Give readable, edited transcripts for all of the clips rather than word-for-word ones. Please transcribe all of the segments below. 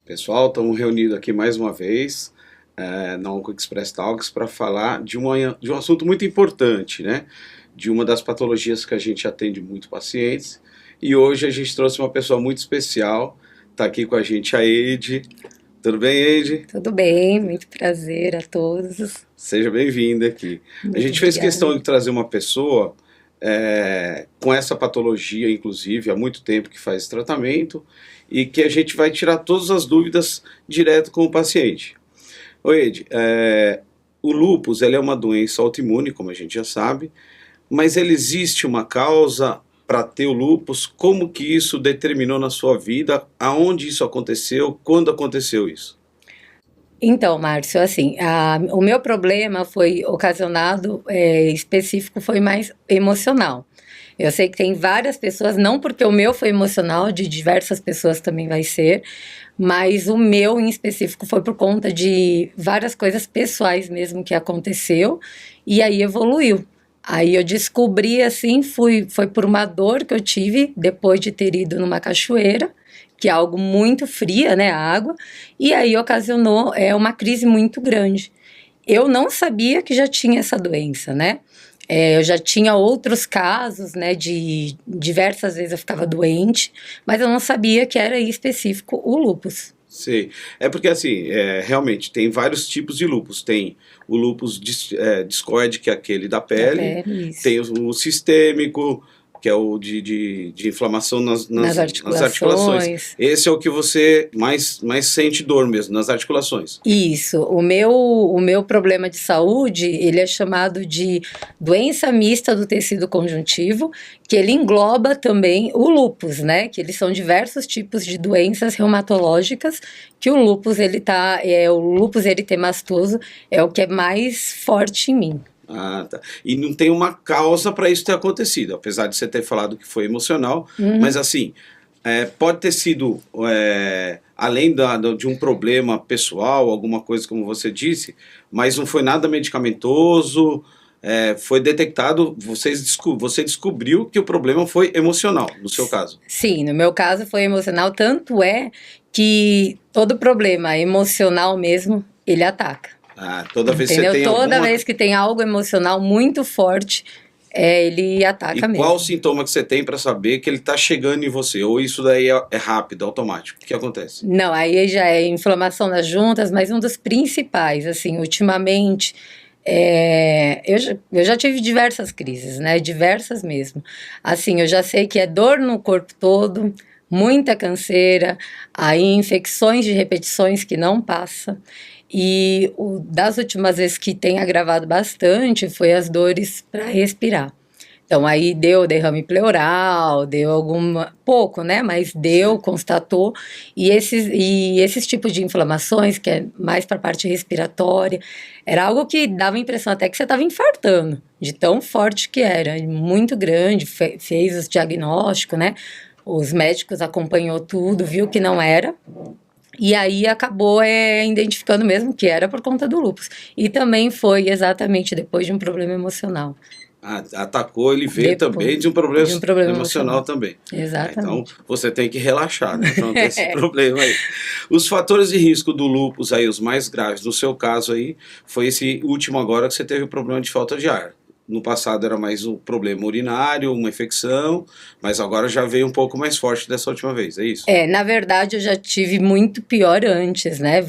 Pessoal, estamos reunidos aqui mais uma vez na Onco Express Talks para falar de um assunto muito importante, né? De uma das patologias que a gente atende muito pacientes. E hoje a gente trouxe uma pessoa muito especial. Está aqui com a gente a Eide. Tudo bem, Eide? Tudo bem, muito prazer a todos. Seja bem-vinda aqui. A gente fez questão de trazer uma pessoa com essa patologia, inclusive, há muito tempo que faz esse tratamento e que a gente vai tirar todas as dúvidas direto com o paciente. Oi, Eide, o lúpus ele é uma doença autoimune, como a gente já sabe, mas ele existe uma causa para ter o lúpus? Como que isso determinou na sua vida? Aonde isso aconteceu? Quando aconteceu isso? Então, Márcio, assim, o meu problema foi ocasionado, específico, foi mais emocional. Eu sei que tem várias pessoas, não porque o meu foi emocional, de diversas pessoas também vai ser, mas o meu em específico foi por conta de várias coisas pessoais mesmo que aconteceu, e aí evoluiu. Aí eu descobri, assim, foi por uma dor que eu tive depois de ter ido numa cachoeira, que é algo muito fria, né, a água, e aí ocasionou uma crise muito grande. Eu não sabia que já tinha essa doença, né? Eu já tinha outros casos, né, de diversas vezes eu ficava doente, mas eu não sabia que era específico o lúpus. Sim, é porque assim, realmente tem vários tipos de lúpus. Tem o lúpus discoide, que é aquele da pele, Isso. tem o sistêmico, que é o de inflamação nas articulações. Esse é o que você mais sente dor mesmo, nas articulações. Isso, o meu problema de saúde, ele é chamado de doença mista do tecido conjuntivo, que ele engloba também o lúpus, né, que eles são diversos tipos de doenças reumatológicas, que o lúpus eritemastoso é o que é mais forte em mim. Ah, tá. E não tem uma causa para isso ter acontecido, apesar de você ter falado que foi emocional, mas assim, pode ter sido, além de um problema pessoal, alguma coisa como você disse, mas não foi nada medicamentoso, foi detectado, você descobriu que o problema foi emocional, no seu caso. Sim, no meu caso foi emocional, tanto é que todo problema emocional mesmo, ele ataca. Toda vez Entendeu? que você tem Toda vez que tem algo emocional muito forte, ele ataca mesmo. E qual o sintoma que você tem para saber que ele está chegando em você? Ou isso daí é rápido, automático? O que acontece? Não, aí já é inflamação nas juntas, mas um dos principais, assim, ultimamente, eu já tive diversas crises, né? Diversas mesmo. Assim, eu já sei que é dor no corpo todo, muita canseira, aí infecções de repetições que não passa. E das últimas vezes que tem agravado bastante foi as dores para respirar. Então aí deu derrame pleural, deu pouco, né? Mas deu, constatou. E esses tipos de inflamações, que é mais para a parte respiratória, era algo que dava a impressão até que você estava infartando, de tão forte que era, muito grande, fez os diagnósticos, né? Os médicos acompanhou tudo, viu que não era. E aí acabou identificando mesmo que era por conta do lúpus. E também foi exatamente depois de um problema emocional. Atacou, ele veio também de um problema emocional também. Exatamente. Então você tem que relaxar, né, para não ter esse problema aí. Os fatores de risco do lúpus aí, os mais graves, no seu caso aí, foi esse último agora que você teve o problema de falta de ar. No passado era mais um problema urinário, uma infecção, mas agora já veio um pouco mais forte dessa última vez, é isso? Na verdade eu já tive muito pior antes, né?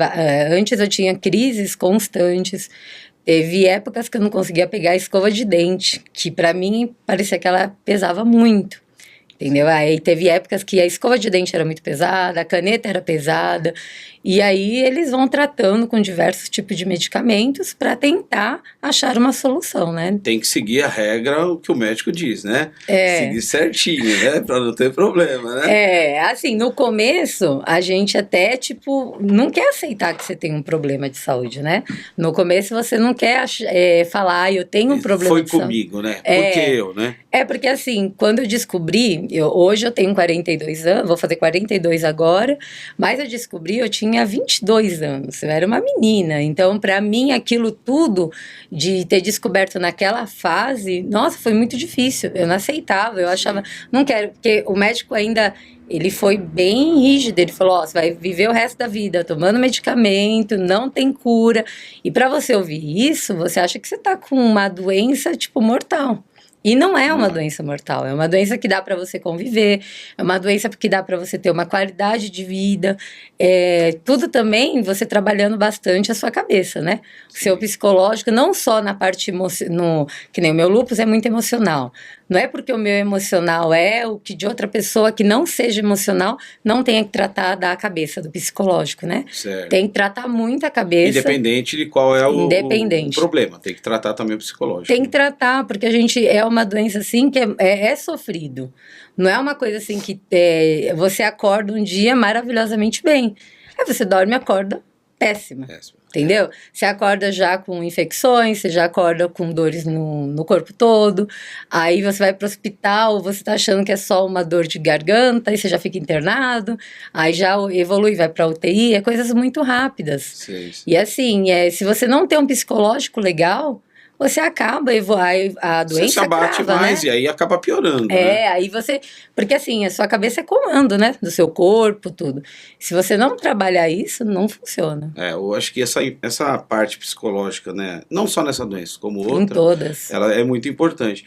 Antes eu tinha crises constantes, teve épocas que eu não conseguia pegar a escova de dente, que para mim parecia que ela pesava muito. Entendeu? Aí teve épocas que a escova de dente era muito pesada, a caneta era pesada, e aí eles vão tratando com diversos tipos de medicamentos para tentar achar uma solução, né? Tem que seguir a regra, o que o médico diz, né? Seguir certinho, né? Para não ter problema, né? Assim, no começo, a gente até, não quer aceitar que você tem um problema de saúde, né? No começo, você não quer falar, eu tenho um problema de saúde. Foi comigo, né? Por que eu, né? Porque assim, quando eu descobri, Hoje eu tenho 42 anos, vou fazer 42 agora, mas eu descobri, eu tinha 22 anos, eu era uma menina. Então, para mim, aquilo tudo de ter descoberto naquela fase, nossa, foi muito difícil. Eu não aceitava, eu achava, não quero, porque o médico ainda... Ele foi bem rígido, ele falou, você vai viver o resto da vida tomando medicamento, não tem cura. E para você ouvir isso, você acha que você está com uma doença, tipo, mortal. E não é uma doença mortal, é uma doença que dá para você conviver, é uma doença que dá para você ter uma qualidade de vida, tudo também você trabalhando bastante a sua cabeça, né? O seu psicológico, não só na parte que nem o meu lúpus é muito emocional. Não é porque o meu emocional é o que de outra pessoa que não seja emocional não tenha que tratar da cabeça, do psicológico, né? Certo. Tem que tratar muito a cabeça. Independente de qual é o problema, tem que tratar também o psicológico. Tem que tratar, porque a gente é uma doença assim que é sofrido. Não é uma coisa assim que você acorda um dia maravilhosamente bem. Aí você dorme e acorda péssima. Entendeu? Você acorda já com infecções, você já acorda com dores no corpo todo, aí você vai para o hospital, você está achando que é só uma dor de garganta, aí você já fica internado, aí já evolui, vai para UTI, é coisas muito rápidas. Sim. E assim, se você não tem um psicológico legal, você acaba, a doença você se abate crava, mais, né? E aí acaba piorando. Né? Aí você... Porque assim, a sua cabeça é comando, né? Do seu corpo, tudo. Se você não trabalhar isso, não funciona. Eu acho que essa parte psicológica, né? Não só nessa doença, como outra. Em todas. Ela é muito importante.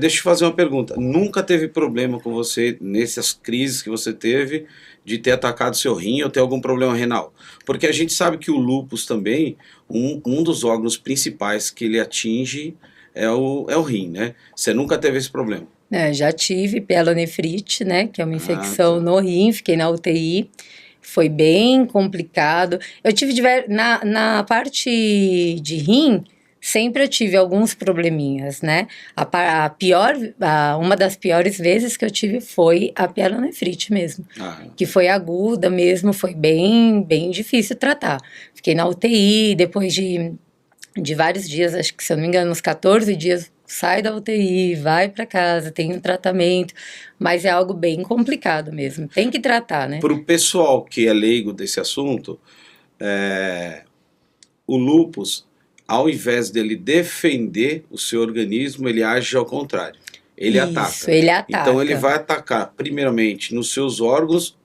Deixa eu fazer uma pergunta. Nunca teve problema com você, nessas crises que você teve, de ter atacado seu rim ou ter algum problema renal? Porque a gente sabe que o lúpus também, um dos órgãos principais que ele atinge é o rim, né? Você nunca teve esse problema? Já tive pielonefrite, né? Que é uma infecção no rim, fiquei na UTI. Foi bem complicado. Eu tive na parte de rim, sempre eu tive alguns probleminhas, né? Uma das piores vezes que eu tive foi a pielonefrite mesmo. Que foi aguda mesmo, foi bem, bem difícil tratar. Fiquei na UTI, depois de vários dias, acho que se eu não me engano, uns 14 dias, sai da UTI, vai para casa, tem um tratamento, mas é algo bem complicado mesmo, tem que tratar, né? Para o pessoal que é leigo desse assunto, o lúpus, ao invés dele defender o seu organismo, ele age ao contrário. Ele ataca. Ele ataca. Então ele vai atacar primeiramente nos seus órgãos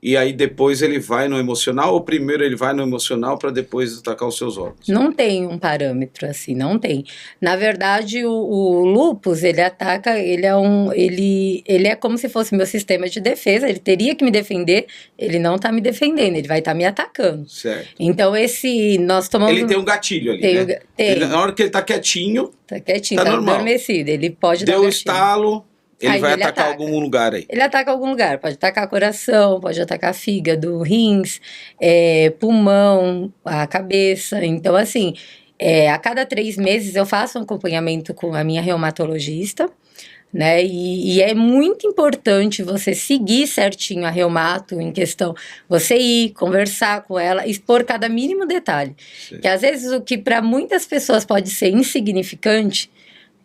e aí depois ele vai no emocional, ou primeiro ele vai no emocional para depois atacar os seus órgãos? Não tem um parâmetro assim, não tem. Na verdade, o lúpus, ele ataca, ele é como se fosse meu sistema de defesa, ele teria que me defender, ele não está me defendendo, ele vai estar me atacando. Certo. Então nós tomamos... Ele tem um gatilho ali, né? Tem. Na hora que ele está quietinho, tá normal. Adormecido, ele pode dar um estalo... Ele vai atacar algum lugar aí. Ele ataca algum lugar, pode atacar coração, pode atacar fígado, rins, pulmão, a cabeça. Então, assim, a cada 3 meses eu faço um acompanhamento com a minha reumatologista, né? E é muito importante você seguir certinho a reumato em questão, você ir, conversar com ela, expor cada mínimo detalhe. Sim. Que às vezes o que para muitas pessoas pode ser insignificante,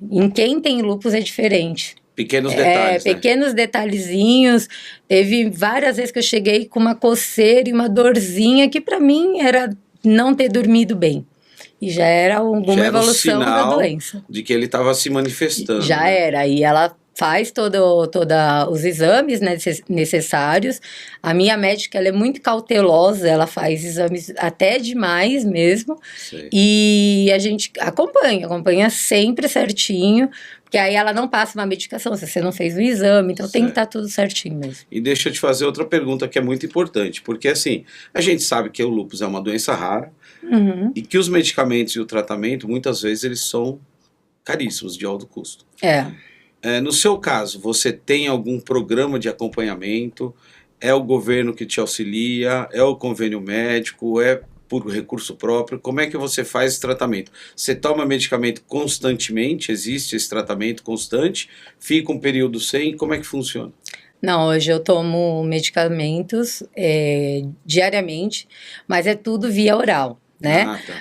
em quem tem lúpus é diferente. Pequenos detalhes, pequenos detalhezinhos. Teve várias vezes que eu cheguei com uma coceira e uma dorzinha que para mim era não ter dormido bem. E já era alguma evolução da doença. De que ele estava se manifestando. Já era. E ela faz todos os exames, né, necessários. A minha médica, ela é muito cautelosa, ela faz exames até demais mesmo. Sei. E a gente acompanha sempre certinho, porque aí ela não passa uma medicação se você não fez o exame, então tem que estar tudo certinho mesmo. E deixa eu te fazer outra pergunta que é muito importante, porque assim, a gente sabe que o lúpus é uma doença rara, e que os medicamentos e o tratamento, muitas vezes, eles são caríssimos, de alto custo. No seu caso, você tem algum programa de acompanhamento? É o governo que te auxilia? É o convênio médico? É por recurso próprio? Como é que você faz esse tratamento? Você toma medicamento constantemente? Existe esse tratamento constante? Fica um período sem? Como é que funciona? Não, hoje eu tomo medicamentos diariamente, mas é tudo via oral. né? Ah, tá.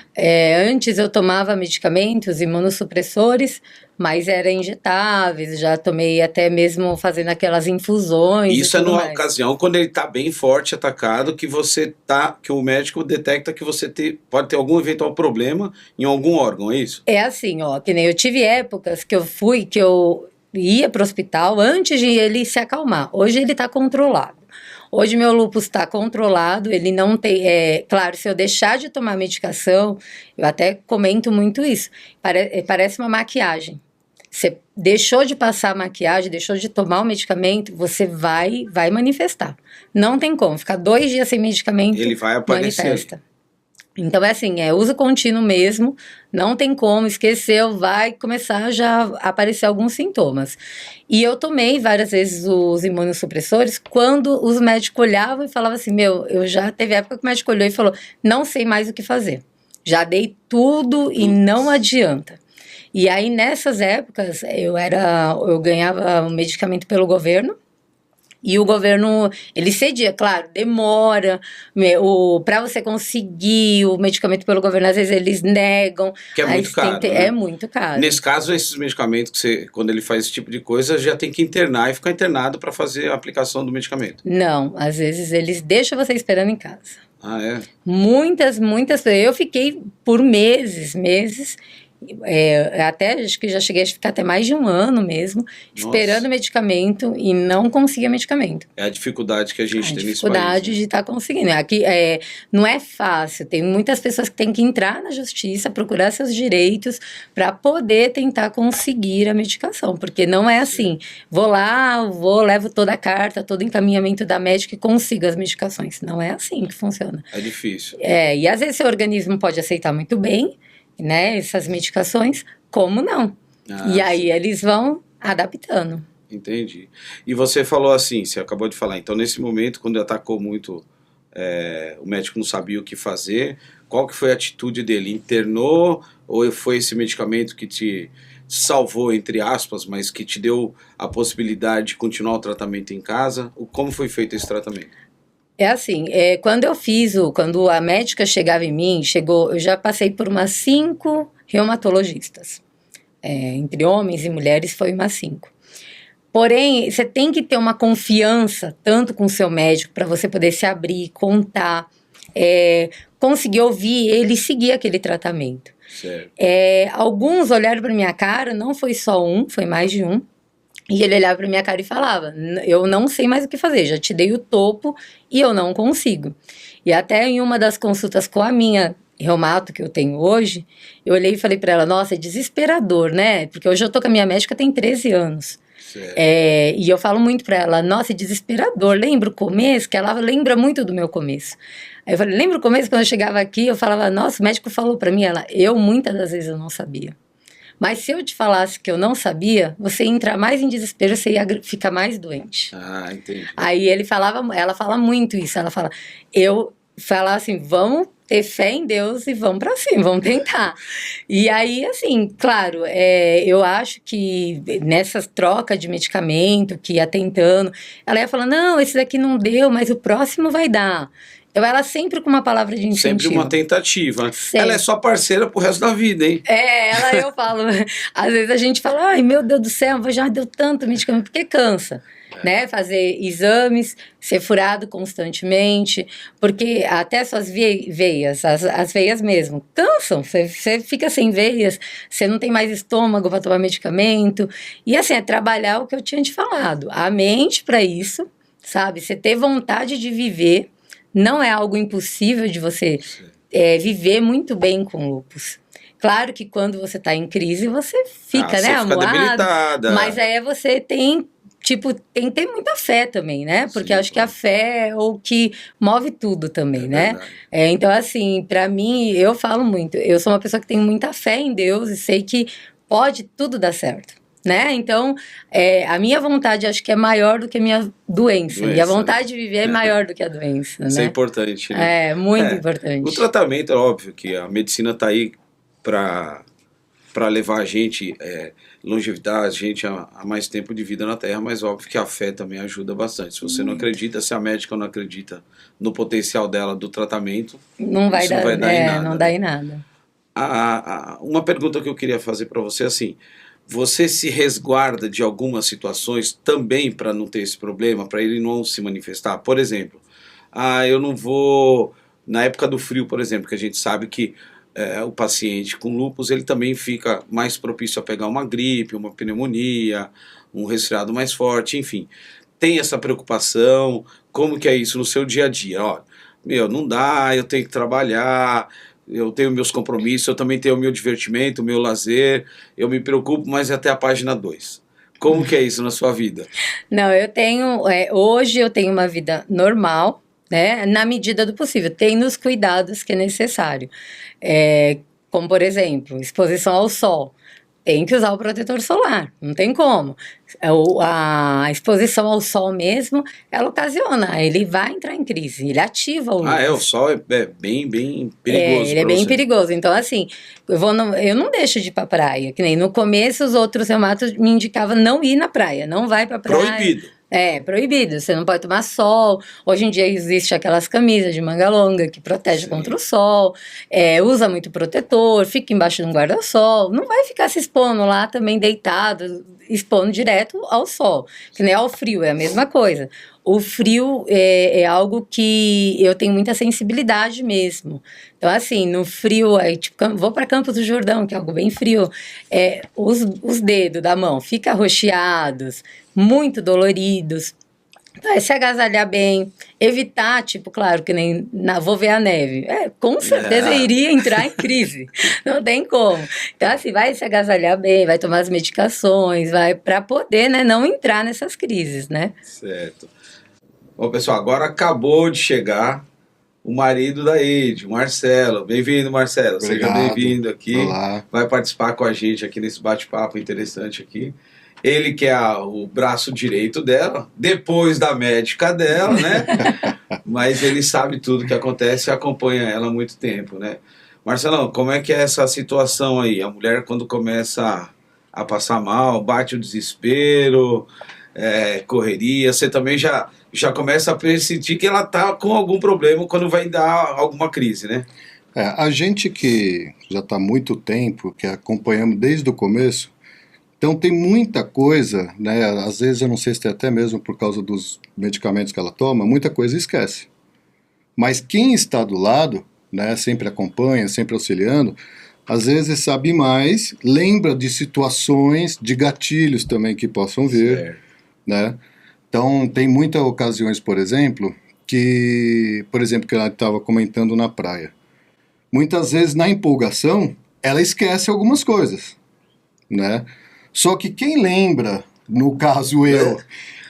Antes eu tomava medicamentos imunossupressores, mas eram injetáveis, já tomei até mesmo fazendo aquelas infusões. Isso e é tudo numa mais. ocasião quando ele está bem forte, atacado, que o médico detecta que você pode ter algum eventual problema em algum órgão, é isso? É assim, ó, que nem eu tive épocas que eu ia para o hospital antes de ele se acalmar. Hoje ele está controlado. Hoje meu lúpus está controlado, ele não tem. Claro, se eu deixar de tomar medicação, eu até comento muito isso. Parece uma maquiagem. Você deixou de passar a maquiagem, deixou de tomar o medicamento, você vai manifestar. Não tem como. Ficar 2 dias sem medicamento, Ele vai aparecer. manifesta. Então é assim, uso contínuo mesmo, não tem como, esqueceu, vai começar já a aparecer alguns sintomas. E eu tomei várias vezes os imunossupressores quando os médicos olhavam e falavam assim, eu já teve época que o médico olhou e falou, não sei mais o que fazer. Já dei tudo e não adianta. E aí nessas épocas eu ganhava um medicamento pelo governo. E o governo, ele cedia, claro, demora, para você conseguir o medicamento pelo governo, às vezes eles negam. Que é muito caro, né? É muito caro. Nesse caso, esses medicamentos quando ele faz esse tipo de coisa, já tem que internar e ficar internado para fazer a aplicação do medicamento. Não, às vezes eles deixam você esperando em casa. Ah, é? Muitas. Eu fiquei por meses, até acho que já cheguei a ficar até mais de 1 ano mesmo, esperando medicamento e não conseguia medicamento. É a dificuldade que a gente tem nesse país. A dificuldade de estar conseguindo. Aqui não é fácil, tem muitas pessoas que têm que entrar na justiça, procurar seus direitos para poder tentar conseguir a medicação, porque não é assim, levo toda a carta, todo o encaminhamento da médica e consigo as medicações. Não é assim que funciona. É difícil. E às vezes seu organismo pode aceitar muito bem, né, essas medicações, como não. E aí eles vão adaptando. Entendi. E você falou assim, você acabou de falar, então nesse momento, quando atacou muito, o médico não sabia o que fazer, qual que foi a atitude dele? Internou ou foi esse medicamento que te salvou, entre aspas, mas que te deu a possibilidade de continuar o tratamento em casa? Como foi feito esse tratamento? É assim, quando a médica chegava em mim, eu já passei por umas 5 reumatologistas. Entre homens e mulheres foi umas 5. Porém, você tem que ter uma confiança, tanto com o seu médico, para você poder se abrir, contar, conseguir ouvir ele e seguir aquele tratamento. Certo. Alguns olharam para minha cara, não foi só um, foi mais de um. E ele olhava pra minha cara e falava, eu não sei mais o que fazer, já te dei o topo e eu não consigo. E até em uma das consultas com a minha reumato que eu tenho hoje, eu olhei e falei pra ela, nossa, é desesperador, né? Porque hoje eu tô com a minha médica tem 13 anos. E eu falo muito pra ela, nossa, é desesperador, lembra o começo? Que ela lembra muito do meu começo. Aí eu falei, lembra o começo quando eu chegava aqui, eu falava, nossa, o médico falou pra mim, muitas das vezes eu não sabia. Mas se eu te falasse que eu não sabia, você ia entrar mais em desespero, você ia ficar mais doente. Ah, entendi. Aí ela fala muito isso, eu falo assim, vamos ter fé em Deus e vamos pra cima, vamos tentar. E aí, assim, claro, eu acho que nessas trocas de medicamento, que ia tentando, ela ia falando, não, esse daqui não deu, mas o próximo vai dar. Então, ela sempre com uma palavra de incentivo. Sempre uma tentativa. Sempre. Ela é só parceira pro resto da vida, hein? Eu falo, às vezes a gente fala, ai meu Deus do céu, já deu tanto medicamento, porque cansa, né? Fazer exames, ser furado constantemente, porque até suas veias, as veias mesmo, cansam, você fica sem veias, você não tem mais estômago para tomar medicamento, e assim, é trabalhar o que eu tinha te falado, a mente para isso, sabe? Você ter vontade de viver, não é algo impossível de você viver muito bem com lúpus. Claro que quando você está em crise, você fica, né, amuado. Debilitada. Mas você tem que ter muita fé também, né? Porque acho que a fé é o que move tudo também, né? Então, assim, para mim, eu falo muito. Eu sou uma pessoa que tem muita fé em Deus e sei que pode tudo dar certo. Né? Então, a minha vontade acho que é maior do que a minha doença. E a vontade de viver é maior do que a doença. Isso né? É importante. Né? Muito importante. O tratamento, é óbvio que a medicina está aí para para levar a gente, longevidade, a gente a mais tempo de vida na Terra, mas óbvio que a fé também ajuda bastante. Se você não acredita, se a médica não acredita no potencial dela do tratamento, Não vai isso dar, não vai dar em nada. não dá em nada. Uma pergunta que eu queria fazer para você, assim, você se resguarda de algumas situações também para não ter esse problema, para ele não se manifestar? Por exemplo, eu não vou... Na época do frio, por exemplo, que a gente sabe que o paciente com lúpus, ele também fica mais propício a pegar uma gripe, uma pneumonia, um resfriado mais forte, enfim. Tem essa preocupação? Como que é isso no seu dia a dia? Ó, não dá, eu tenho que trabalhar, eu tenho meus compromissos, eu também tenho o meu divertimento, o meu lazer, eu me preocupo, mas até a página 2. Como que é isso na sua vida? Não, hoje eu tenho uma vida normal, né, na medida do possível, tendo os cuidados que é necessário. Como, por exemplo, exposição ao sol. Tem que usar o protetor solar, não tem como. A exposição ao sol mesmo, ela ocasiona, ele vai entrar em crise, ele ativa o lúpus. O sol é bem perigoso. Ele é bem perigoso. Então, assim, eu não deixo de ir pra praia. Que nem no começo, os outros reumatos me indicavam não ir na praia, não vai pra praia. Proibido. Proibido. Você não pode tomar sol. Hoje em dia existe aquelas camisas de manga longa que protegem contra o sol. Usa muito protetor, fica embaixo de um guarda-sol. Não vai ficar se expondo lá também deitado, expondo direto ao sol. Que nem ao frio, é a mesma coisa. O frio é algo que eu tenho muita sensibilidade mesmo. Então, assim, no frio, vou para Campos do Jordão, que é algo bem frio, os dedos da mão ficam arroxeados, muito doloridos. Então, se agasalhar bem, evitar, claro, que nem vou ver a neve. Com certeza iria entrar em crise, não tem como. Então, assim, vai se agasalhar bem, vai tomar as medicações, para poder, né, não entrar nessas crises, né? Certo. Bom, pessoal, agora acabou de chegar o marido da Eide, o Marcelo. Bem-vindo, Marcelo. Obrigado. Seja bem-vindo aqui. Olá. Vai participar com a gente aqui nesse bate-papo interessante aqui. Ele que é o braço direito dela, depois da médica dela, né? Mas ele sabe tudo que acontece e acompanha ela há muito tempo, né? Marcelão, como é que é essa situação aí? A mulher, quando começa a passar mal, bate o desespero, correria, você também já começa a sentir que ela está com algum problema quando vai dar alguma crise, né? A gente que já está há muito tempo, que acompanhamos desde o começo, então tem muita coisa, né? Às vezes eu não sei se é até mesmo por causa dos medicamentos que ela toma, muita coisa esquece. Mas quem está do lado, né, sempre acompanha, sempre auxiliando, às vezes sabe mais, lembra de situações, de gatilhos também que possam vir, certo, né? Então tem muitas ocasiões, por exemplo, que ela estava comentando na praia. Muitas vezes na empolgação, ela esquece algumas coisas, né? Só que quem lembra, no caso eu,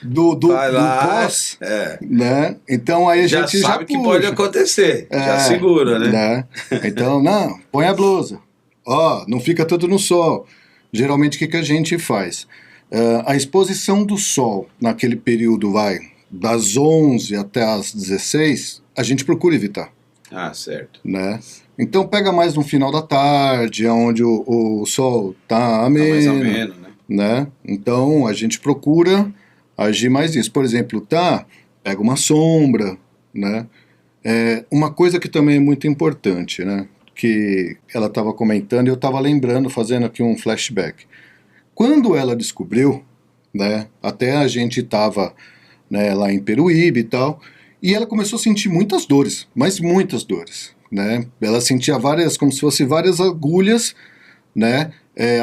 do pós, né? Então aí a gente já sabe que pode acontecer, já segura, né? Então, não, põe a blusa, não fica tanto no sol. Geralmente o que a gente faz? A exposição do sol naquele período, das 11 até as 16, a gente procura evitar. Certo. Né? Então pega mais no final da tarde, onde o sol está ameno, mais ameno, né? Então a gente procura agir mais nisso. Por exemplo, pega uma sombra, né? Uma coisa que também é muito importante, né? Que ela estava comentando e eu estava lembrando, fazendo aqui um flashback. Quando ela descobriu, né? Até a gente estava, né, lá em Peruíbe e tal, e ela começou a sentir muitas dores, mas muitas dores, né? Ela sentia como se fossem várias agulhas, né,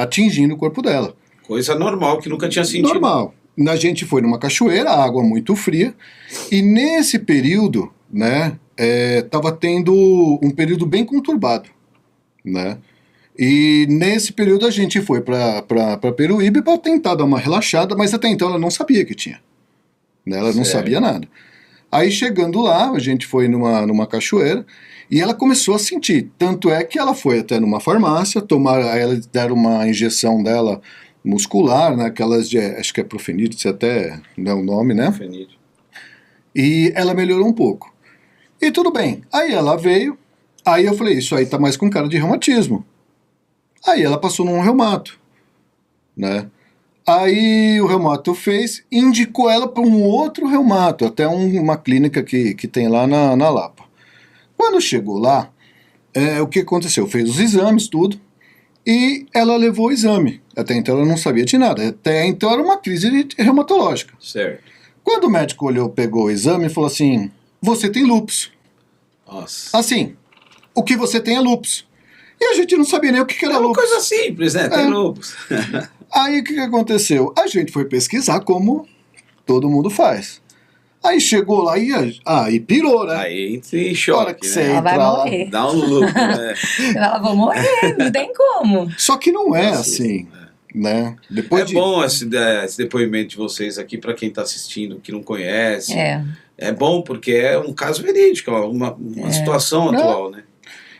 atingindo o corpo dela. Coisa normal, que nunca tinha sentido. Normal. A gente foi numa cachoeira, água muito fria, e nesse período, né, estava tendo um período bem conturbado, né? E nesse período a gente foi para Peruíbe para tentar dar uma relaxada, mas até então ela não sabia que tinha, né? Ela não sabia nada. Aí chegando lá, a gente foi numa cachoeira e ela começou a sentir. Tanto é que ela foi até numa farmácia, aí elas deram uma injeção dela muscular, né, aquelas acho que é Profenite, se até não é o nome, né? Profenite. E ela melhorou um pouco. E tudo bem. Aí ela veio, aí eu falei, isso aí tá mais com cara de reumatismo. Aí ela passou num reumato, né? Aí o reumato fez e indicou ela para um outro reumato, até uma clínica que tem lá na Lapa. Quando chegou lá, o que aconteceu? Fez os exames, tudo, e ela levou o exame. Até então ela não sabia de nada. Até então era uma crise reumatológica. Certo. Quando o médico olhou, pegou o exame e falou assim, você tem lúpus. Nossa. Assim, o que você tem é lúpus. E a gente não sabia nem o que era É uma lúpus. coisa simples, né? Tem lúpus. Aí o que aconteceu? A gente foi pesquisar como todo mundo faz. Aí chegou lá e pirou, né? Aí entra em A hora choque, que você né? Ela vai entra lá. morrer. Dá um lúpulo, né? Ela vai morrer, não tem como. Só que não é Nossa, assim, né? Depois É bom esse depoimento de vocês aqui para quem está assistindo, que não conhece. É bom porque é um caso verídico, uma situação atual, né?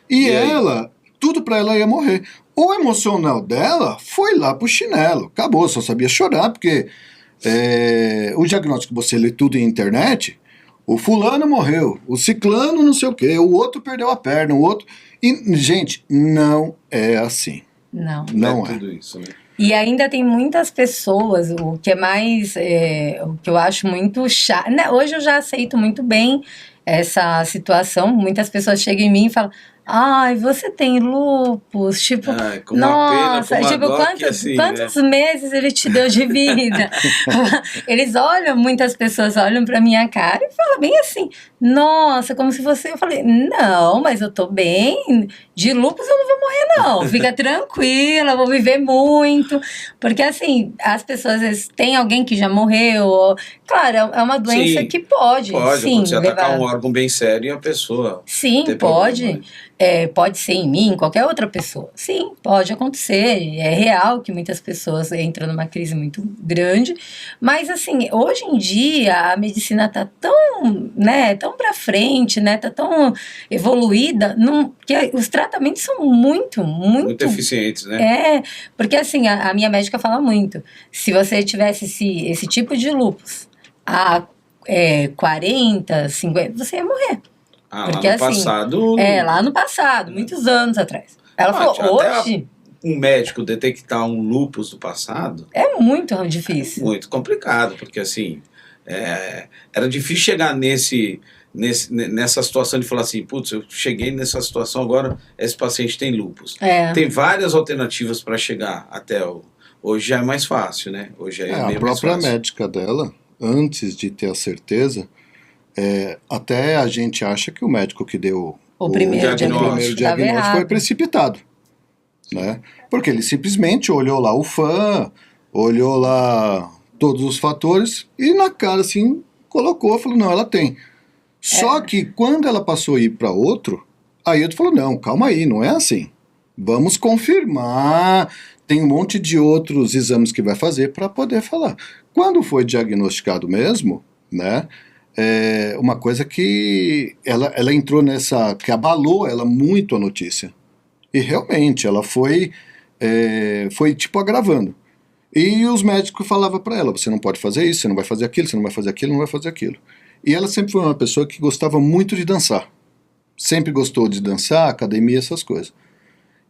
E aí? ela, tudo pra ela ia morrer. O emocional dela foi lá pro chinelo. Acabou, só sabia chorar, porque o diagnóstico, você lê tudo em internet, o fulano morreu, o ciclano não sei o quê, o outro perdeu a perna, o outro... E, gente, não é assim. Não. Não é tudo isso, né? E ainda tem muitas pessoas, o que é mais, o que eu acho muito chato, né? Hoje eu já aceito muito bem essa situação, muitas pessoas chegam em mim e falam, ai, você tem lúpus, tipo, Ai, com uma nossa, pena, com tipo, uma dó que assim, quantos meses ele te deu de vida? Eles olham, muitas pessoas olham pra minha cara e falam bem assim, nossa, como se você, eu falei, não, mas eu tô bem, de lúpus eu não vou morrer não, fica tranquila, eu vou viver muito, porque assim, as pessoas às vezes, tem alguém que já morreu, claro, é uma doença Sim, que pode sim, acontecer, atacar levar... um órgão bem sério e a pessoa Sim, ter pode. problema, né? Pode ser em mim, em qualquer outra pessoa. Sim, pode acontecer. É real que muitas pessoas entram numa crise muito grande. Mas, assim, hoje em dia, a medicina tá tão, né, tão pra frente, né, tá tão evoluída, que os tratamentos são muito Muito eficientes, né? porque, assim, a minha médica fala muito. Se você tivesse esse tipo de lúpus há 40, 50, você ia morrer. Porque, lá no passado... lá no passado, muitos anos atrás. Ela falou, hoje... Um médico detectar um lúpus do passado... É muito difícil. É muito complicado, porque assim... era difícil chegar nessa situação de falar assim, putz, eu cheguei nessa situação agora, esse paciente tem lúpus. Tem várias alternativas para chegar até hoje já é mais fácil, né? Hoje a própria médica dela, antes de ter a certeza... até a gente acha que o médico que deu o primeiro diagnóstico foi precipitado, né? Porque ele simplesmente olhou lá o fã, olhou lá todos os fatores e na cara assim colocou, falou, não, ela tem. Só que quando ela passou a ir para outro, aí ele falou, não, calma aí, não é assim. Vamos confirmar, tem um monte de outros exames que vai fazer para poder falar. Quando foi diagnosticado mesmo, né? Uma coisa que ela entrou nessa, que abalou ela muito a notícia. E realmente, ela foi tipo agravando. E os médicos falavam para ela, você não pode fazer isso, você não vai fazer aquilo, você não vai fazer aquilo, não vai fazer aquilo. E ela sempre foi uma pessoa que gostava muito de dançar. Sempre gostou de dançar, academia, essas coisas.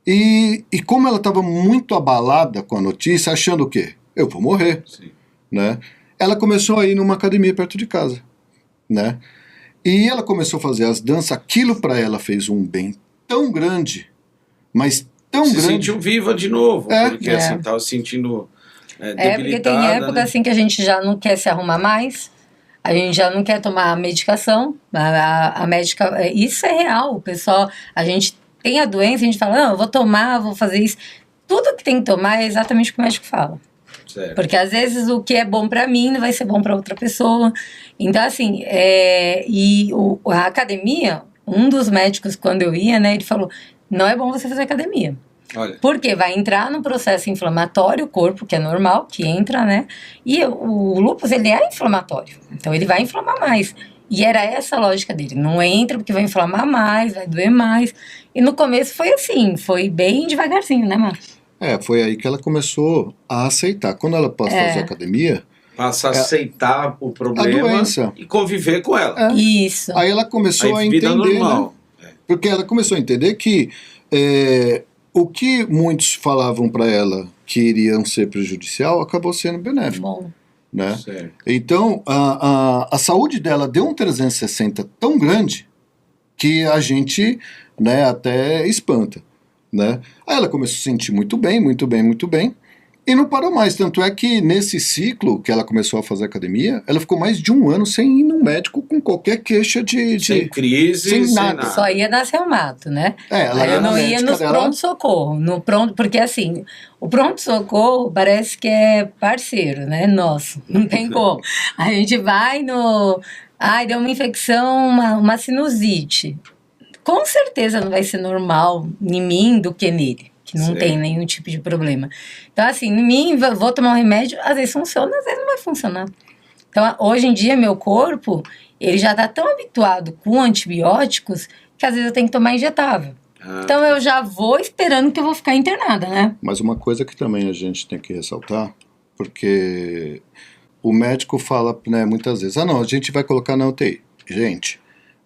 E como ela estava muito abalada com a notícia, achando o quê? Eu vou morrer. Sim. Né? Ela começou a ir numa academia perto de casa. Né? E ela começou a fazer as danças, aquilo para ela fez um bem tão grande, mas tão grande. Se sentiu viva de novo, porque assim, estava se sentindo debilitada. Porque tem época assim que a gente já não quer se arrumar mais, a gente já não quer tomar medicação, a médica, isso é real, o pessoal, a gente tem a doença, a gente fala, não, eu vou tomar, vou fazer isso, tudo que tem que tomar é exatamente o que o médico fala. Certo. Porque às vezes o que é bom para mim não vai ser bom para outra pessoa. Então, assim, a academia, um dos médicos, quando eu ia, né, ele falou: não é bom você fazer academia. Olha. Porque vai entrar no processo inflamatório o corpo, que é normal, que entra, né? E o lúpus, ele é inflamatório. Então, ele vai inflamar mais. E era essa a lógica dele. Não entra porque vai inflamar mais, vai doer mais. E no começo foi assim, foi bem devagarzinho, né, Marcos? Foi aí que ela começou a aceitar. Quando ela passa a fazer academia... Passa a aceitar o problema a doença. E conviver com ela. Isso. Aí ela começou a vida entender, normal. Né? Porque ela começou a entender que o que muitos falavam para ela que iriam ser prejudicial acabou sendo benéfico. Bom. Né? Certo. Então, a saúde dela deu um 360 tão grande que a gente, né, até espanta. Né? Aí ela começou a se sentir muito bem, muito bem, muito bem, e não parou mais. Tanto é que nesse ciclo que ela começou a fazer academia, ela ficou mais de um ano sem ir no médico com qualquer queixa Sem crise, sem nada. Só ia nas reumato, né? Ela Aí eu era não ia médica nos dela. pronto-socorro. Porque assim, o pronto-socorro parece que é parceiro, né? Nosso, não tem como. A gente vai no... Ai, deu uma infecção, uma sinusite. Com certeza não vai ser normal em mim do que nele, que não Sim. tem nenhum tipo de problema. Então, assim, em mim, vou tomar um remédio, às vezes funciona, às vezes não vai funcionar. Então, hoje em dia, meu corpo, ele já está tão habituado com antibióticos que às vezes eu tenho que tomar injetável. Então, eu já vou esperando que eu vou ficar internada, né? Mas uma coisa que também a gente tem que ressaltar, porque o médico fala, né, muitas vezes, não, a gente vai colocar na UTI. Gente,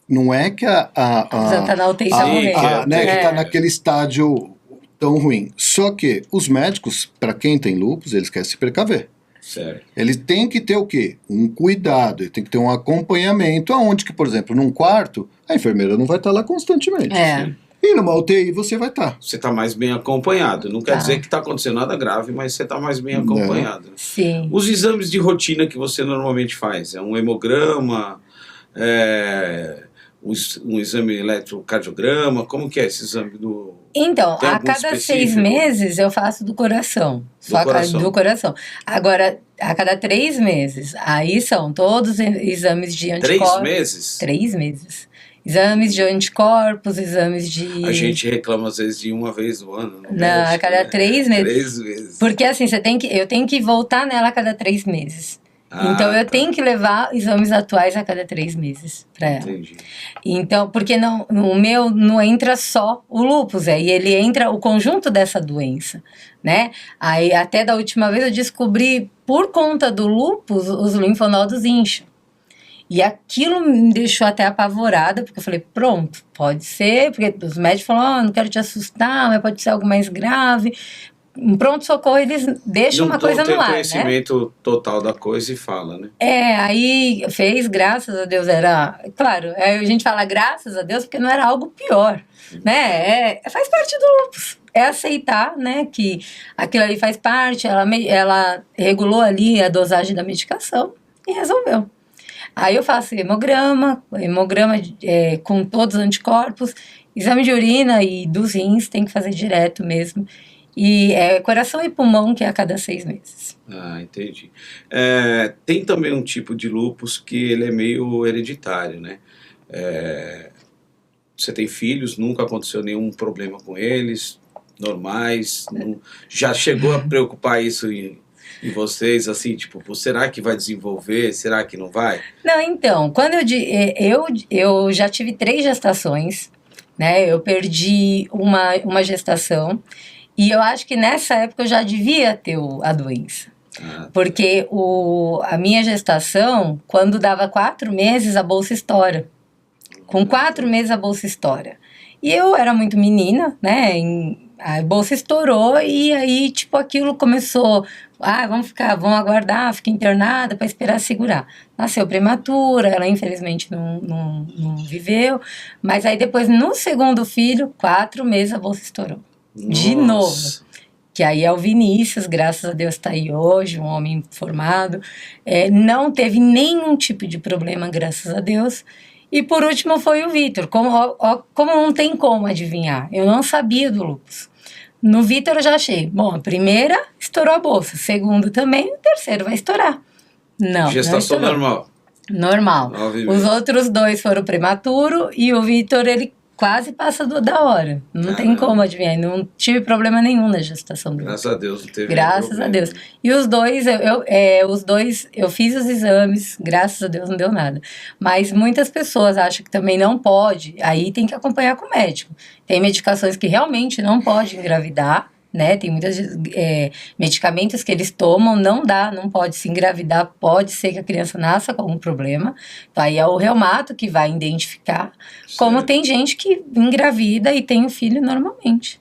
não é que Já tá na UTI, tá morrendo. né, que tá naquele estágio tão ruim. Só que os médicos, para quem tem lúpus, eles querem se precaver. Certo. Ele tem que ter o quê? Um cuidado, ele tem que ter um acompanhamento, aonde que, por exemplo, num quarto, a enfermeira não vai estar lá constantemente. E numa UTI você vai estar. Você está mais bem acompanhado. Não quer dizer que está acontecendo nada grave, mas você está mais bem acompanhado. Sim. Os exames de rotina que você normalmente faz? É um hemograma? Um exame eletrocardiograma? Como que é esse exame do... Então, Tem a algum cada específico? 6 meses eu faço do coração. Do coração. Agora, a cada 3 meses, aí são todos exames de anticorpos. 3 meses? 3 meses. Exames de anticorpos, exames de... A gente reclama às vezes de uma vez no ano. Não, a cada 3 meses. 3 meses. Porque assim, eu tenho que voltar nela a cada 3 meses. Então, eu tenho que levar exames atuais a cada 3 meses para ela. Entendi. Então, porque o meu não entra só o lúpus, aí ele entra o conjunto dessa doença, né? Aí, até da última vez, eu descobri, por conta do lúpus, os linfonodos incham. E aquilo me deixou até apavorada, porque eu falei, pronto, pode ser, porque os médicos falaram, não quero te assustar, mas pode ser algo mais grave. Um pronto-socorro, eles deixam uma coisa no ar, né? Não tem conhecimento total da coisa e fala, né? Aí fez, graças a Deus, claro, a gente fala graças a Deus porque não era algo pior, né? Faz parte do lúpus. É aceitar, né, que aquilo ali faz parte, ela regulou ali a dosagem da medicação e resolveu. Aí eu faço hemograma com todos os anticorpos, exame de urina e dos rins tem que fazer direto mesmo. E coração e pulmão, que é a cada 6 meses. Entendi. Tem também um tipo de lúpus que ele é meio hereditário, né? Você tem filhos, nunca aconteceu nenhum problema com eles, normais, já chegou a preocupar isso em vocês, assim, tipo, será que vai desenvolver, será que não vai? Não, então, quando eu já tive 3 gestações, né? Eu perdi uma gestação. E eu acho que nessa época eu já devia ter a doença. Porque a minha gestação, quando dava 4 meses, a bolsa estoura. Com 4 meses, a bolsa estoura. E eu era muito menina, né? A bolsa estourou e aí, tipo, aquilo começou... vamos aguardar, fica internada para esperar segurar. Nasceu prematura, ela infelizmente não viveu. Mas aí depois, no segundo filho, 4 meses, a bolsa estourou. De novo, que aí é o Vinícius, graças a Deus está aí hoje, um homem formado, não teve nenhum tipo de problema, graças a Deus, e por último foi o Vitor, como não tem como adivinhar, eu não sabia do lúpus. No Vitor eu já achei, bom, a primeira estourou a bolsa, a segunda também, o terceiro vai estourar. Não, gestação normal? Normal. Os outros 2 foram prematuro e o Vitor, ele quase passa da hora. Não tem como adivinhar. Não tive problema nenhum na gestação dele. Graças a Deus não teve Graças a Deus. E os dois, eu fiz os exames, graças a Deus não deu nada. Mas muitas pessoas acham que também não pode, aí tem que acompanhar com o médico. Tem medicações que realmente não pode engravidar, né? Tem muitos medicamentos que eles tomam, não pode se engravidar, pode ser que a criança nasça com algum problema. Então, aí é o reumato que vai identificar. Certo. Como tem gente que engravida e tem o filho normalmente.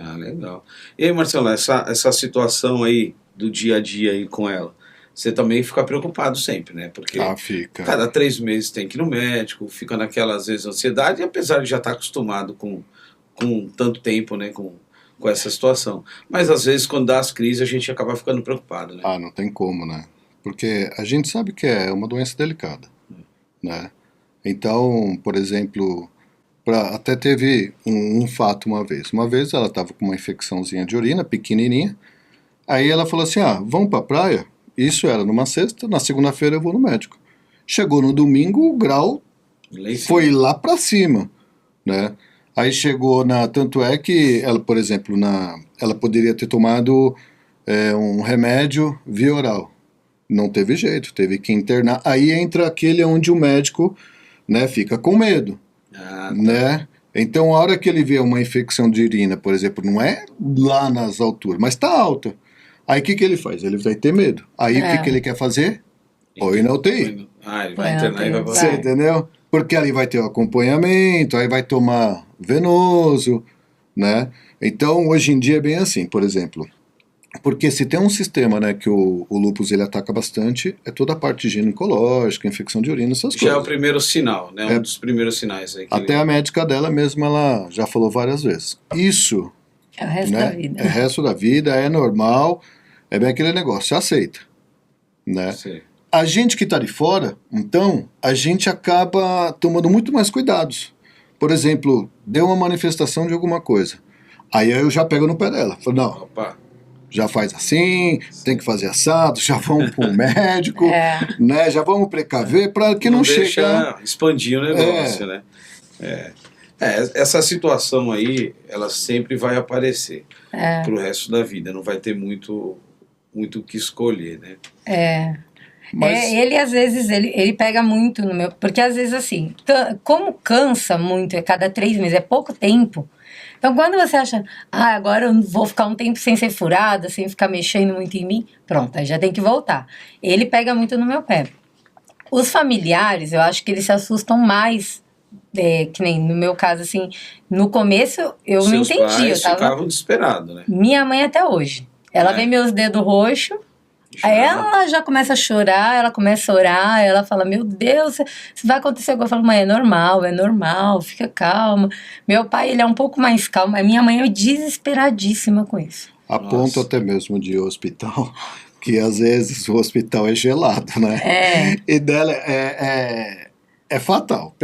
Ah, legal. E aí, Marcelo, essa situação aí do dia a dia aí com ela, você também fica preocupado sempre, né? Porque Fica. cada 3 meses tem que ir no médico, fica naquela, às vezes, ansiedade, e apesar de já estar acostumado com tanto tempo, né? Com essa situação. Mas, às vezes, quando dá as crises, a gente acaba ficando preocupado, né? Não tem como, né? Porque a gente sabe que é uma doença delicada, né? Então, por exemplo, até teve um fato uma vez. Uma vez ela estava com uma infecçãozinha de urina, pequenininha. Aí ela falou assim, vamos pra praia? Isso era numa sexta, na segunda-feira eu vou no médico. Chegou no domingo, o grau foi lá pra cima, né? Aí chegou tanto é que ela, por exemplo, ela poderia ter tomado um remédio via oral. Não teve jeito, teve que internar. Aí entra aquele onde o médico, né, fica com medo, né? Então, a hora que ele vê uma infecção de urina, por exemplo, não é lá nas alturas, mas está alta. Aí o que ele faz? Ele vai ter medo. Aí o que ele quer fazer? Põe na UTI. Ele vai internar e vai Você entendeu? Porque ali vai ter o acompanhamento, aí vai tomar venoso, né? Então, hoje em dia é bem assim, por exemplo. Porque se tem um sistema, né, que o lúpus ele ataca bastante, é toda a parte ginecológica, infecção de urina, essas coisas. Já é o primeiro sinal, né? Um dos primeiros sinais aí. Até a médica dela mesma, ela já falou várias vezes. Isso é o resto da vida. É o resto da vida, é normal, é bem aquele negócio, você aceita, né? Sim. A gente que está de fora, então, a gente acaba tomando muito mais cuidados. Por exemplo, deu uma manifestação de alguma coisa. Aí eu já pego no pé dela. Falo, não, Opa. Já faz assim, tem que fazer assado, já vamos para o médico, né? Já vamos precaver para que não chegue. Deixa expandir o negócio, né? Essa situação aí, ela sempre vai aparecer pro resto da vida, não vai ter muito o que escolher, né? Mas... ele às vezes, ele pega muito no meu... Porque às vezes assim, como cansa muito, cada 3 meses, é pouco tempo. Então quando você acha, agora eu vou ficar um tempo sem ser furada, sem ficar mexendo muito em mim, pronto, aí já tem que voltar. Ele pega muito no meu pé. Os familiares, eu acho que eles se assustam mais, que nem no meu caso, assim, no começo eu não entendi. Pais ficavam desesperados, né? Minha mãe até hoje. Ela vê meus dedos roxos, aí ela já começa a chorar, ela começa a orar, ela fala, meu Deus, se vai acontecer alguma coisa. Eu falo, mãe, é normal, fica calma. Meu pai, ele é um pouco mais calmo, a minha mãe é desesperadíssima com isso. A ponto até mesmo de hospital, que às vezes o hospital é gelado, né? E dela é fatal.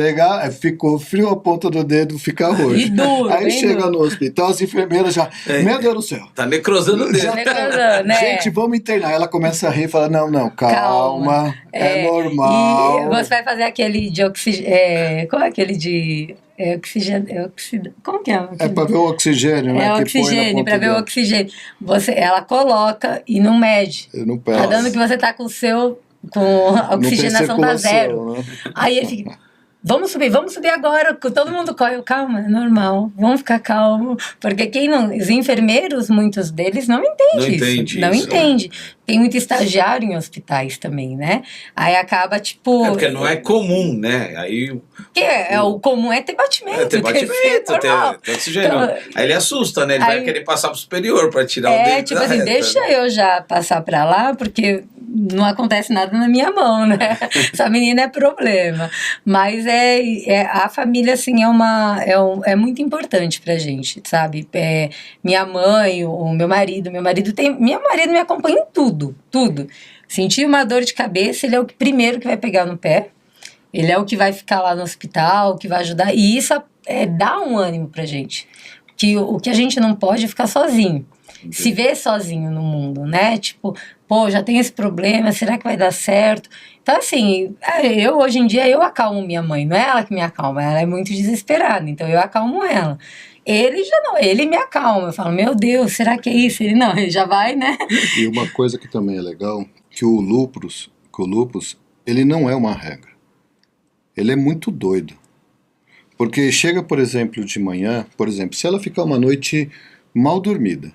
Ficou frio a ponta do dedo, fica roxo. E duro, aí chega no hospital, as enfermeiras já, meu Deus do céu. Tá necrosando o dedo. Né? Gente, vamos internar. Ela começa a rir e fala, não, calma. É normal. E você vai fazer aquele de oxigênio, qual é aquele de... Como que é? É para ver o oxigênio, né? Oxigênio, para ver o oxigênio. Ela coloca e não mede. Não tá dando que você tá com a oxigenação tá 0. Né? Aí ele fica, vamos subir agora, todo mundo corre, calma, é normal, vamos ficar calmo, porque os enfermeiros, muitos deles não entendem isso. Não entende. Tem muito estagiário em hospitais também, né? Aí acaba, tipo... porque não é comum, né? Aí... o comum é ter batimento. Ter oxigênio. Então, aí ele assusta, né? Ele vai querer passar pro superior para tirar o dedo tipo assim, deixa eu já passar para lá, porque não acontece nada na minha mão, né? Essa menina é problema. Mas a família, assim, é muito importante pra gente, sabe? Minha mãe, o meu marido me acompanha em tudo. Sentir uma dor de cabeça, ele é o primeiro que vai pegar no pé. Ele é o que vai ficar lá no hospital, que vai ajudar. E isso dá um ânimo pra gente. Que o que a gente não pode é ficar sozinho. Entendi. Se ver sozinho no mundo, né? Tipo, já tem esse problema, será que vai dar certo? Então, assim, hoje em dia eu acalmo minha mãe. Não é ela que me acalma, ela é muito desesperada. Então, eu acalmo ela. Ele já não, ele me acalma. Eu falo, meu Deus, será que é isso? Ele já vai, né? E uma coisa que também é legal, que o lúpus, ele não é uma regra. Ele é muito doido. Porque chega, por exemplo, de manhã, se ela ficar uma noite mal dormida,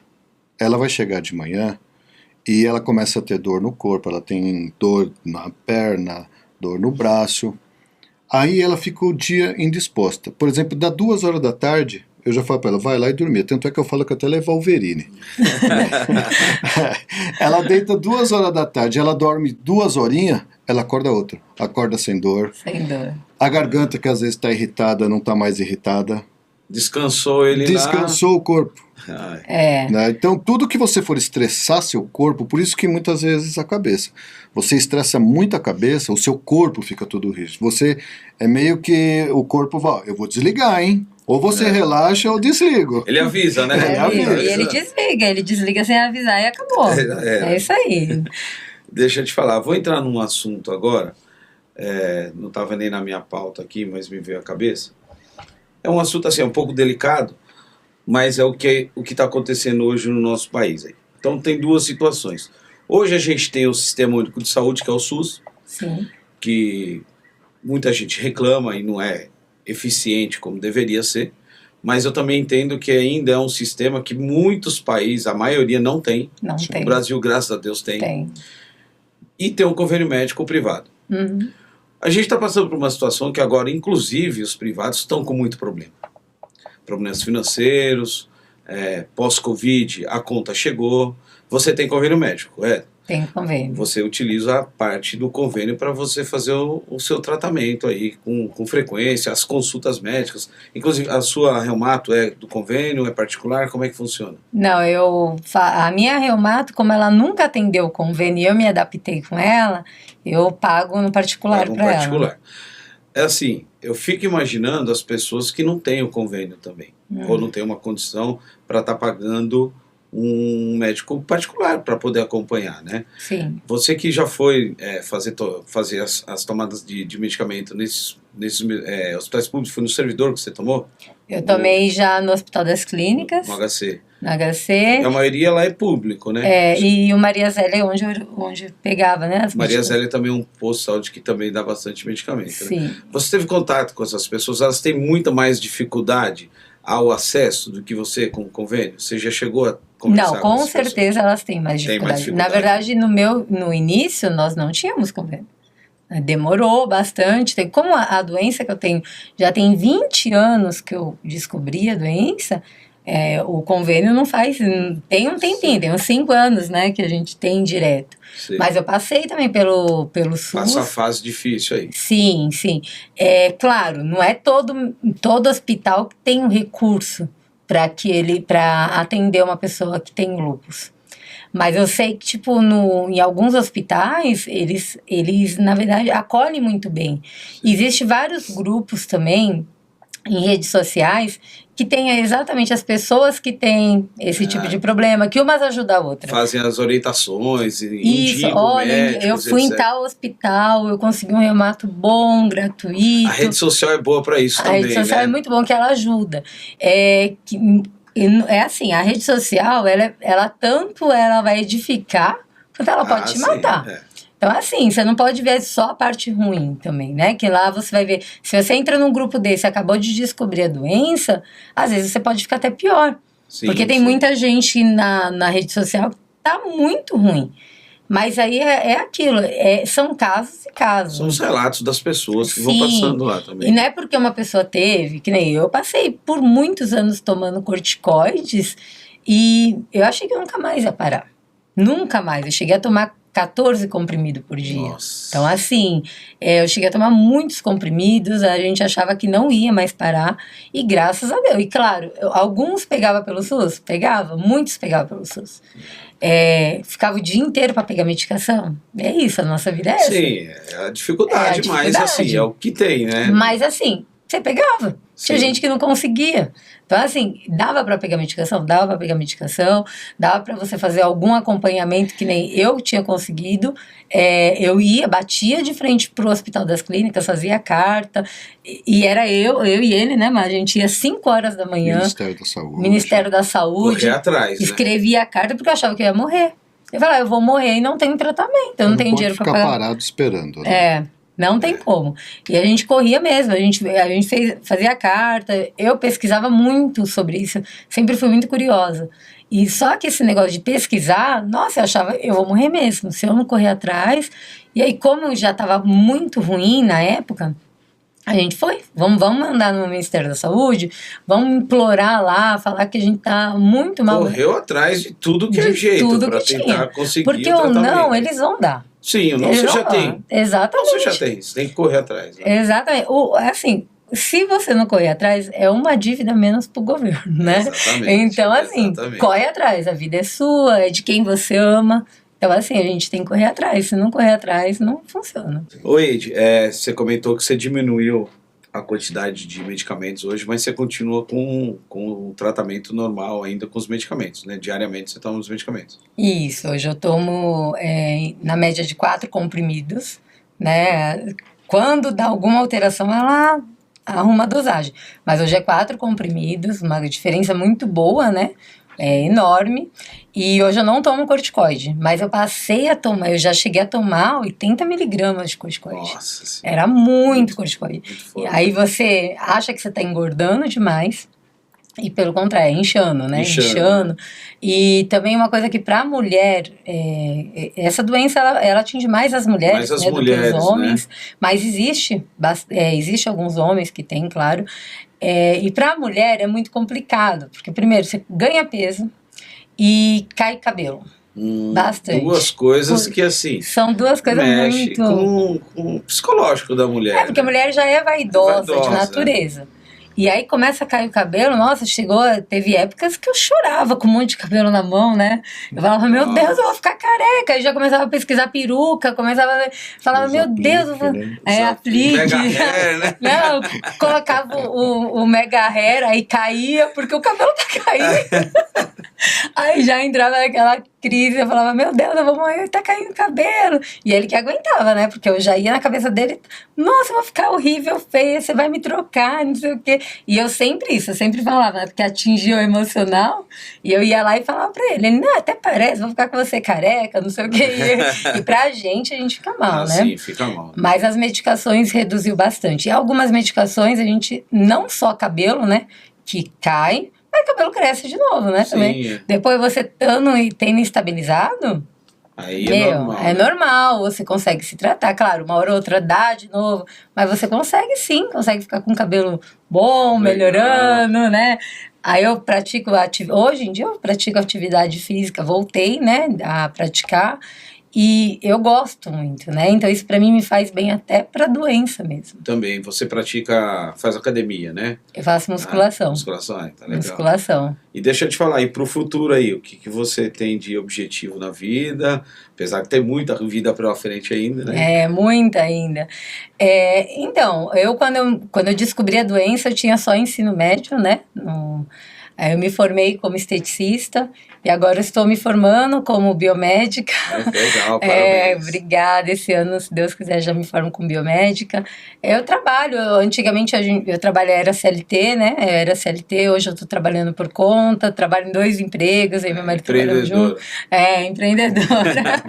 ela vai chegar de manhã e ela começa a ter dor no corpo, ela tem dor na perna, dor no braço. Aí ela fica o dia indisposta. Por exemplo, dá 2 horas da tarde, eu já falo para ela, vai lá e dormir. Tanto é que eu falo que até ela é Wolverine. Ela deita 2 horas da tarde, ela dorme 2 horinhas, ela acorda outra. Acorda sem dor. Sem dor. A garganta que às vezes está irritada, não está mais irritada. Descansou ele Descansou o corpo. É. Né? Então, tudo que você for estressar seu corpo, por isso que muitas vezes a cabeça. Você estressa muito a cabeça, o seu corpo fica todo rígido. Você é meio que o corpo vai, eu vou desligar, hein? Ou você relaxa ou desligo. Ele avisa, né? Ele avisa. E ele desliga sem avisar e acabou. É isso aí. Deixa eu te falar, vou entrar num assunto agora, não estava nem na minha pauta aqui, mas me veio à cabeça. É um assunto assim, um pouco delicado, mas é o que está acontecendo hoje no nosso país. Aí. Então tem 2 situações. Hoje a gente tem o Sistema Único de Saúde, que é o SUS, Sim. que muita gente reclama e não é eficiente como deveria ser, mas eu também entendo que ainda é um sistema que muitos países, a maioria não tem. Não tem. O Brasil, graças a Deus, tem. Tem. E tem um convênio médico privado. Uhum. A gente está passando por uma situação que agora, inclusive, os privados estão com muito problema. Problemas financeiros, pós-Covid, a conta chegou, você tem convênio médico, Tem convênio. Você utiliza a parte do convênio para você fazer o seu tratamento aí com frequência, as consultas médicas. Inclusive, a sua reumato é do convênio, é particular? Como é que funciona? Não, a minha reumato, como ela nunca atendeu o convênio e eu me adaptei com ela, eu pago no particular para ela. É assim, eu fico imaginando as pessoas que não têm o convênio também, ou não têm uma condição para estar pagando um médico particular para poder acompanhar, né? Sim. Você que já foi fazer as tomadas de medicamento nesses hospitais públicos, foi no servidor que você tomou? Eu tomei já no Hospital das Clínicas. No HC. No HC. E a maioria lá é público, né? E o Maria Zélia é onde eu pegava, né? Maria Zélia também é um posto de saúde que também dá bastante medicamento. Sim. Né? Você teve contato com essas pessoas, elas têm muita mais dificuldade ao acesso do que você com o convênio? Você já chegou a conversar com com certeza pessoas? Elas têm mais dificuldade. Na verdade, no início, nós não tínhamos convênio. Demorou bastante. Como a doença que eu tenho já tem 20 anos que eu descobri a doença, o convênio não faz. Tem um tempinho, tem uns 5 anos, né, que a gente tem direto. Sim. Mas eu passei também pelo SUS. Passa a fase difícil aí. Sim, sim. Claro, não é todo hospital que tem um recurso para atender uma pessoa que tem lúpus. Mas eu sei que, em alguns hospitais, eles, na verdade, acolhem muito bem. Existem vários grupos também, em redes sociais, que tem exatamente as pessoas que têm esse tipo de problema, que umas ajudam a outra. Fazem as orientações, Isso, olha, eu fui em tal hospital, eu consegui um reumato bom, gratuito. A rede social é boa para isso também, A rede social é muito bom, que ela ajuda. Assim, a rede social, ela vai edificar, quanto ela pode te matar. Então, assim, você não pode ver só a parte ruim também, né? Que lá você vai ver, se você entra num grupo desse e acabou de descobrir a doença, às vezes você pode ficar até pior. Sim, porque tem muita gente na rede social que tá muito ruim. Mas aí é aquilo, são casos e casos. São os relatos das pessoas que vão passando lá também. E não é porque uma pessoa teve, que nem eu passei por muitos anos tomando corticoides e eu achei que eu nunca mais ia parar. Nunca mais. Eu cheguei a tomar 14 comprimidos por dia. Nossa. Então, assim, eu cheguei a tomar muitos comprimidos, a gente achava que não ia mais parar, e graças a Deus. E claro, alguns pegavam pelo SUS? Pegava, muitos pegavam pelo SUS. Ficava o dia inteiro para pegar medicação. É isso, a nossa vida é essa. Sim, é a dificuldade, mas assim, é o que tem, né? Mas assim, você pegava. Tinha gente que não conseguia. Então, assim, dava para pegar medicação? Dava para pegar medicação, dava para você fazer algum acompanhamento que nem eu tinha conseguido. Eu batia de frente pro Hospital das Clínicas, fazia carta, e era eu e ele, né, mas a gente ia 5 horas da manhã. Ministério da Saúde. Correr atrás, escrevia a carta porque eu achava que eu ia morrer. Eu falava, eu vou morrer e não tenho tratamento, eu não tenho dinheiro para pagar. Ficar parado esperando, né? Não tem como. E a gente corria mesmo, a gente fazia carta, eu pesquisava muito sobre isso, sempre fui muito curiosa. E só que esse negócio de pesquisar, nossa, eu achava, eu vou morrer mesmo, se eu não correr atrás. E aí, como já estava muito ruim na época, A gente foi, vamos mandar no Ministério da Saúde, vamos implorar lá, falar que a gente tá muito mal. Correu atrás de tudo que é jeito para tentar conseguir porque o ou tratamento. não, eles vão dar. Sim, o não você já tem. Exatamente. Não você já tem, você tem que correr atrás. Né? Exatamente. Assim, se você não correr atrás, é uma dívida menos pro governo, né? Exatamente. Então, assim, corre atrás, a vida é sua, é de quem você ama. Então, assim, a gente tem que correr atrás. Se não correr atrás, não funciona. Ô, Eide, você comentou que você diminuiu a quantidade de medicamentos hoje, mas você continua com o tratamento normal ainda com os medicamentos, né? Diariamente você toma os medicamentos. Isso, hoje eu tomo na média de 4 comprimidos, né? Quando dá alguma alteração, ela arruma a dosagem. Mas hoje é 4 comprimidos, uma diferença muito boa, né? É enorme. E hoje eu não tomo corticoide, mas eu passei a tomar, eu já cheguei a tomar 80 miligramas de corticoide. Nossa Senhora. Era muito corticoide. E aí você acha que você está engordando demais, e pelo contrário, inchando, né? Inchando. E também uma coisa que para a mulher, essa doença ela atinge mais as mulheres, do que os homens, né? Mas existe alguns homens que têm, claro. E para a mulher é muito complicado, porque primeiro você ganha peso e cai cabelo. Bastante. Duas coisas que assim são duas coisas mexe muito com o psicológico da mulher. Porque a mulher já é vaidosa de natureza. E aí começa a cair o cabelo, nossa, teve épocas que eu chorava com um monte de cabelo na mão, né? Eu falava, meu Deus, eu vou ficar careca. Aí já começava a pesquisar peruca, falava, meu Deus, aplique. Mega hair, né? Não, colocava o mega hair, aí caía, porque o cabelo tá caindo. Aí já entrava naquela crise, eu falava, meu Deus, eu vou morrer, tá caindo o cabelo. E ele que aguentava, né? Porque eu já ia na cabeça dele, nossa, eu vou ficar horrível, feia, você vai me trocar, não sei o quê. E eu sempre falava, né? Porque atingia o emocional, e eu ia lá e falava pra ele, não, até parece, vou ficar com você careca, não sei o quê. E pra gente, a gente fica mal, né? Sim, fica mal. Mas as medicações reduziu bastante. E algumas medicações, a gente, não só cabelo, né? Que cai, mas o cabelo cresce de novo, né? Sim. Também. Depois você tendo estabilizado, aí é normal. É normal, você consegue se tratar. Claro, uma hora ou outra dá de novo, mas você consegue sim, consegue ficar com o cabelo bom, melhorando, né? Aí eu pratico hoje em dia eu pratico atividade física, voltei, né, a praticar. E eu gosto muito, né? Então isso pra mim me faz bem até pra doença mesmo. Também, você faz academia, né? Eu faço musculação. Musculação, tá legal. Musculação. E deixa eu te falar, e pro futuro aí, o que você tem de objetivo na vida? Apesar de ter muita vida pela frente ainda, né? Muita ainda. Então, quando eu descobri a doença, eu tinha só ensino médio, né? Aí eu me formei como esteticista e agora estou me formando como biomédica. Legal, parabéns. Obrigada. Esse ano, se Deus quiser, já me formo como biomédica. Eu trabalho, antigamente era CLT, né? Eu era CLT, hoje eu estou trabalhando por conta, trabalho em 2 empregos, aí meu marido trabalhando junto. Empreendedora.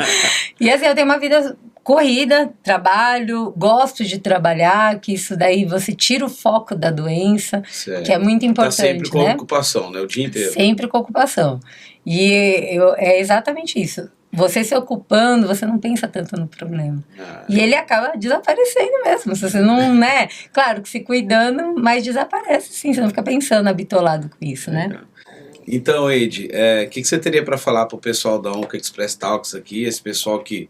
E assim, eu tenho uma vida corrida, trabalho, gosto de trabalhar, que isso daí você tira o foco da doença, que é muito importante, tá sempre com né? ocupação, né? O dia inteiro. Sempre com ocupação. E é exatamente isso. Você se ocupando, você não pensa tanto no problema. E ele acaba desaparecendo mesmo. Se você não, né? Claro que se cuidando, mas desaparece sim. Você não fica pensando, habitolado com isso, né? Então, Eide, o que você teria para falar para o pessoal da Onco Express Talks aqui, esse pessoal que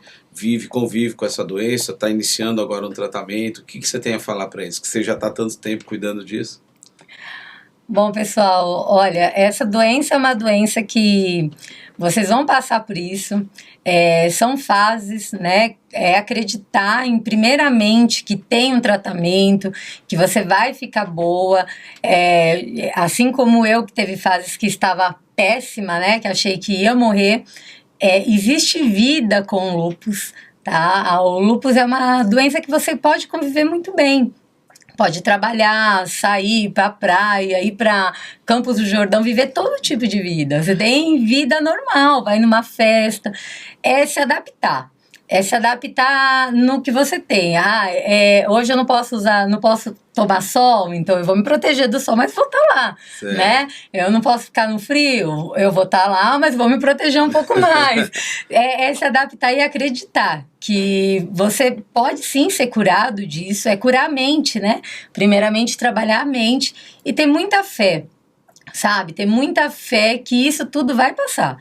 convive com essa doença, está iniciando agora um tratamento, o que você tem a falar para eles? Que você já está tanto tempo cuidando disso? Bom, pessoal, olha, essa doença é uma doença que vocês vão passar por isso, são fases, né? Acreditar primeiramente que tem um tratamento, que você vai ficar boa, assim como eu que teve fases que estava péssima, né? Que achei que ia morrer, existe vida com o lúpus, tá? O lúpus é uma doença que você pode conviver muito bem. Pode trabalhar, sair pra praia, ir pra Campos do Jordão, viver todo tipo de vida. Você tem vida normal, vai numa festa, se adaptar. É se adaptar no que você tem. Hoje eu não posso tomar sol, então eu vou me proteger do sol, mas vou estar lá, Certo. né? Eu não posso ficar no frio, eu vou estar lá, mas vou me proteger um pouco mais. É se adaptar e acreditar que você pode sim ser curado disso, é curar a mente, né? Primeiramente trabalhar a mente e ter muita fé, sabe? Ter muita fé que isso tudo vai passar.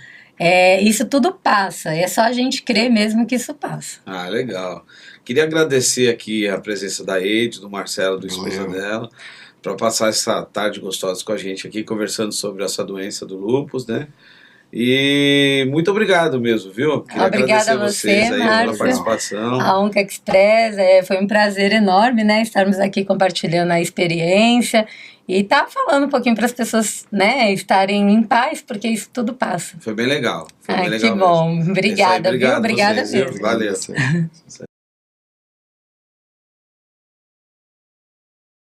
Isso tudo passa, é só a gente crer mesmo que isso passa. Ah, legal. Queria agradecer aqui a presença da Eide, do Marcelo, do esposa dela, para passar essa tarde gostosa com a gente aqui, conversando sobre essa doença do lúpus, né? E muito obrigado mesmo, viu? Queria Obrigada agradecer a você, vocês aí pela Márcio. participação. A Onca Express, foi um prazer enorme, né? Estarmos aqui compartilhando a experiência e tá falando um pouquinho para as pessoas, né, estarem em paz, porque isso tudo passa. Foi bem legal. Foi bem legal que bom. mesmo. Obrigada, Obrigado viu? Obrigada vocês, viu? mesmo. Valeu.